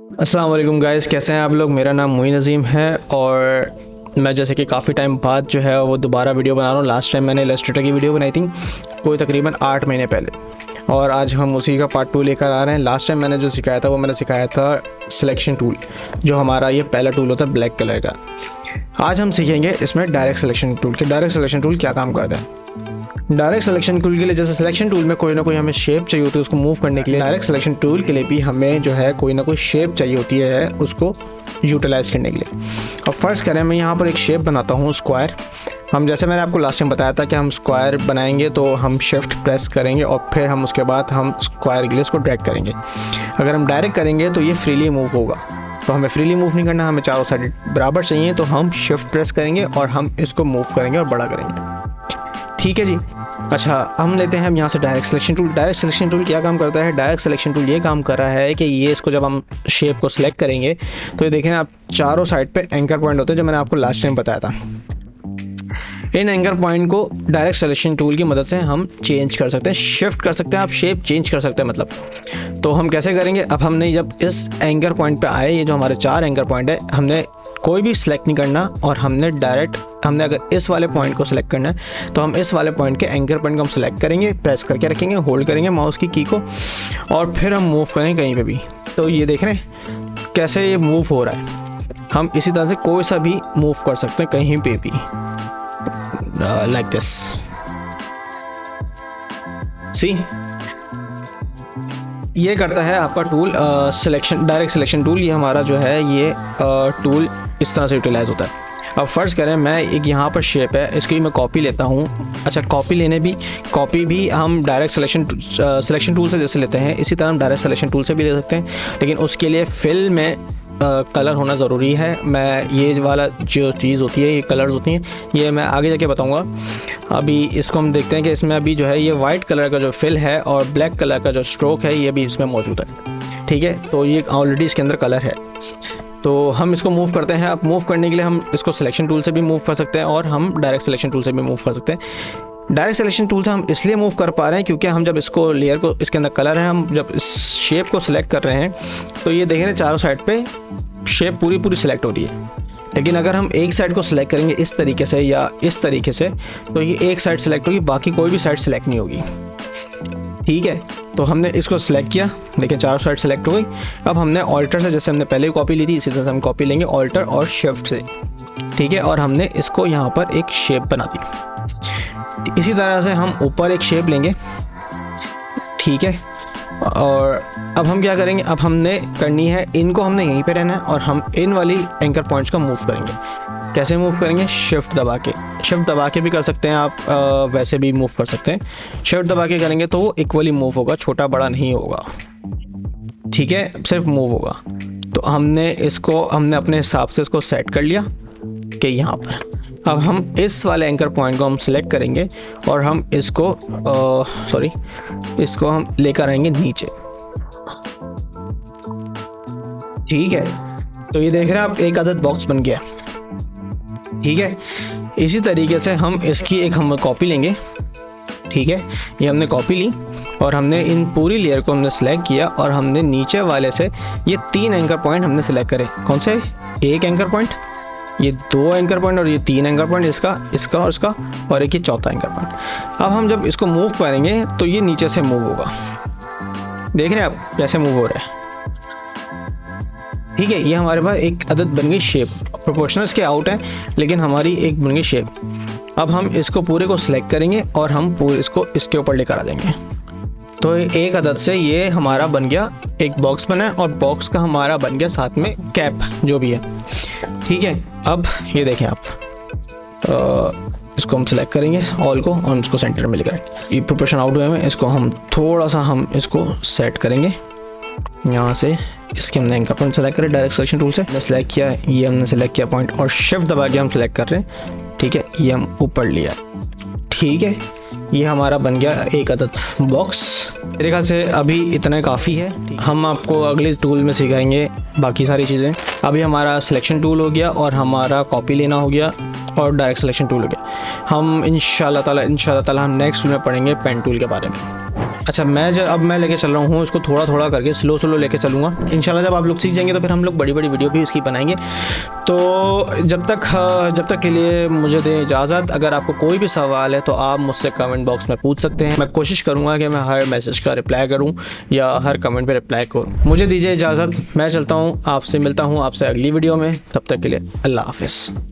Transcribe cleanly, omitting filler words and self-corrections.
अस्सलाम वालेकुम गाइस, कैसे हैं आप लोग। मेरा नाम मोइन अज़ीम है और मैं जैसे कि काफ़ी टाइम बाद जो है वो दोबारा वीडियो बना रहा हूँ। लास्ट टाइम मैंने इलस्ट्रेटर की वीडियो बनाई थी कोई तकरीबन 8 महीने पहले, और आज हम उसी का पार्ट 2 लेकर आ रहे हैं। लास्ट टाइम मैंने जो सिखाया था वो मैंने सिखाया था सिलेक्शन टूल, जो हमारा ये पहला टूल होता है ब्लैक कलर का। आज हम सीखेंगे इसमें डायरेक्ट सिलेक्शन टूल के डायरेक्ट सिलेक्शन टूल क्या काम करता है। डायरेक्ट सिलेक्शन टूल के लिए जैसे सिलेक्शन टूल में कोई ना कोई हमें शेप चाहिए होती है उसको मूव करने के लिए, डायरेक्ट सिलेक्शन टूल के लिए भी हमें जो है कोई ना कोई शेप चाहिए होती है उसको यूटिलाइज़ करने के लिए। अब फर्स्ट करें, मैं यहाँ पर एक शेप बनाता हूँ स्क्वायर। हम जैसे मैंने आपको लास्ट टाइम बताया था कि हम स्क्वायर बनाएंगे तो हम शिफ्ट प्रेस करेंगे और फिर हम उसके बाद हम स्क्वायर के लिए इसको ड्रैग करेंगे। अगर हम डायरेक्ट करेंगे तो ये फ्रीली मूव होगा, तो हमें फ्रीली मूव नहीं करना, हमें चारों साइड बराबर चाहिए। तो हम शिफ्ट प्रेस करेंगे और हम इसको मूव करेंगे और बड़ा करेंगे। ठीक है जी। अच्छा, हम लेते हैं हम यहाँ से direct selection tool. Direct selection tool क्या काम करता है? डायरेक्ट सिलेक्शन टूल ये काम कर रहा है कि ये इसको जब हम शेप को सिलेक्ट करेंगे तो ये देखें आप चारों साइड पे एंकर पॉइंट होते हैं, जो मैंने आपको लास्ट टाइम बताया था। इन एंकर पॉइंट को डायरेक्ट सिलेक्शन टूल की मदद से हम चेंज कर सकते हैं, शिफ्ट कर सकते हैं, आप शेप चेंज कर सकते हैं मतलब। तो हम कैसे करेंगे? अब हमने जब इस एंकर पॉइंट पे आए, ये जो हमारे 4 एंकर पॉइंट है, हमने कोई भी सिलेक्ट नहीं करना और हमने अगर इस वाले पॉइंट को सिलेक्ट करना है तो हम इस वाले पॉइंट के एंकर पॉइंट को हम सिलेक्ट करेंगे, प्रेस करके रखेंगे, होल्ड करेंगे माउस की को और फिर हम मूव करेंगे कहीं पे भी। तो ये देख रहे हैं कैसे ये मूव हो रहा है। हम इसी तरह से कोई सा भी मूव कर सकते हैं कहीं पे भी, लाइक दिस। सी, ये करता है आपका tool selection, direct selection tool. ये हमारा जो है ये टूल इस तरह से यूटिलाइज होता है। अब फर्स्ट करें, मैं एक यहाँ पर शेप है, इसकी मैं कॉपी लेता हूँ। अच्छा, कॉपी भी हम डायरेक्ट सिलेक्शन टूल से जैसे लेते हैं, इसी तरह हम डायरेक्ट सिलेक्शन टूल से भी ले सकते हैं, लेकिन उसके लिए फिल में कलर होना ज़रूरी है। मैं ये वाला जो चीज़ होती है, ये कलर्स होती हैं, ये मैं आगे जाके बताऊंगा। अभी इसको हम देखते हैं कि इसमें अभी जो है ये वाइट कलर का जो फिल है और ब्लैक कलर का जो स्ट्रोक है ये भी इसमें मौजूद है। ठीक है, तो ये ऑलरेडी इसके अंदर कलर है। तो हम इसको मूव करते हैं। अब मूव करने के लिए हम इसको सिलेक्शन टूल से भी मूव कर सकते हैं और हम डायरेक्ट सिलेक्शन टूल से भी मूव कर सकते हैं। डायरेक्ट सिलेक्शन टूल से हम इसलिए मूव कर पा रहे हैं क्योंकि हम जब इसको लेयर को, इसके अंदर कलर है, हम जब इस शेप को सिलेक्ट कर रहे हैं तो ये देखें चारों साइड पे शेप पूरी सिलेक्ट हो रही है। लेकिन अगर हम एक साइड को सिलेक्ट करेंगे इस तरीके से या इस तरीके से तो ये एक साइड सिलेक्ट होगी, बाकी कोई भी साइड सिलेक्ट नहीं होगी। ठीक है, तो हमने इसको सिलेक्ट किया, देखिए चारों साइड सेलेक्ट हो गई। अब हमने ऑल्टर से, जैसे हमने पहले कॉपी ली थी, इसी तरह से हम कॉपी लेंगे ऑल्टर और शिफ्ट से। ठीक है, और हमने इसको यहाँ पर एक शेप बना दी। इसी तरह से हम ऊपर एक शेप लेंगे। ठीक है, और अब हम क्या करेंगे? अब हमने करनी है, इनको हमने यहीं पे रहना है और हम इन वाली एंकर पॉइंट्स का मूव करेंगे। कैसे मूव करेंगे? शिफ्ट दबा के भी कर सकते हैं आप, वैसे भी मूव कर सकते हैं। शिफ्ट दबा के करेंगे तो वो इक्वली मूव होगा, छोटा बड़ा नहीं होगा। ठीक है, सिर्फ मूव होगा। तो हमने अपने हिसाब से इसको सेट कर लिया कि यहाँ पर अब हम इस वाले एंकर पॉइंट को हम सिलेक्ट करेंगे और हम इसको हम लेकर आएंगे नीचे। ठीक है, तो ये देख रहे हैं आप, एक आदत बॉक्स बन गया। ठीक है, इसी तरीके से हम इसकी हम कॉपी लेंगे। ठीक है, ये हमने कॉपी ली और हमने इन पूरी लेयर को हमने सेलेक्ट किया और हमने नीचे वाले से ये 3 एंकर पॉइंट हमने सेलेक्ट करे। कौन से? एक एंकर पॉइंट, ये 2 एंकर पॉइंट और ये 3 एंकर पॉइंट, इसका और इसका, और एक ये चौथा एंकर पॉइंट। अब हम जब इसको मूव करेंगे तो ये नीचे से मूव होगा। देख रहे हैं आप कैसे मूव हो रहा है। ठीक है, ये हमारे पास एक आदत बन गई शेप। प्रोपोर्शनल इसके आउट है लेकिन हमारी एक बन गई शेप। अब हम इसको पूरे को सिलेक्ट करेंगे और हम पूरे इसको इसके ऊपर लेकर आ जाएंगे। तो एक आदत से ये हमारा बन गया, एक बॉक्स बना है और बॉक्स का हमारा बन गया साथ में कैप जो भी है। ठीक है, अब ये देखें आप, इसको हम सिलेक्ट करेंगे ऑल को और इसको सेंटर में लेकर आएंगे। ये प्रोपोर्शन आउट हुए हैं, इसको हम थोड़ा सा हम इसको सेट करेंगे। यहाँ से इसके हमने एंकर पॉइंट सेलेक्ट करें डायरेक्ट सिलेक्शन टूल से, हमने सेलेक्ट किया, ये हमने सेलेक्ट किया पॉइंट और शिफ्ट दबा के हम सेलेक्ट कर रहे हैं। ठीक है, ये हम ऊपर लिया। ठीक है, ये हमारा बन गया एक अदद बॉक्स। मेरे ख्याल से अभी इतना काफ़ी है। हम आपको अगले टूल में सिखाएंगे बाकी सारी चीज़ें। अभी हमारा सिलेक्शन टूल हो गया और हमारा कॉपी लेना हो गया और डायरेक्ट सिलेक्शन टूल हो गया। हम इंशाल्लाह ताला हम नेक्स्ट में पढ़ेंगे पेन टूल के बारे में। अच्छा अब मैं लेके चल रहा हूँ इसको थोड़ा थोड़ा करके, स्लो लेके चलूँगा। इंशाल्लाह जब आप लोग सीख जाएंगे तो फिर हम लोग बड़ी वीडियो भी इसकी बनाएंगे। तो जब तक के लिए मुझे दें इजाज़त। अगर आपको कोई भी सवाल है तो आप मुझसे कमेंट बॉक्स में पूछ सकते हैं। मैं कोशिश करूँगा कि मैं हर मैसेज का रिप्लाई करूँ या हर कमेंट पर रिप्लाई करूँ। मुझे दीजिए इजाज़त, मैं चलता हूँ, आपसे मिलता हूँ आपसे अगली वीडियो में। तब तक के लिए अल्लाह हाफ़िज़।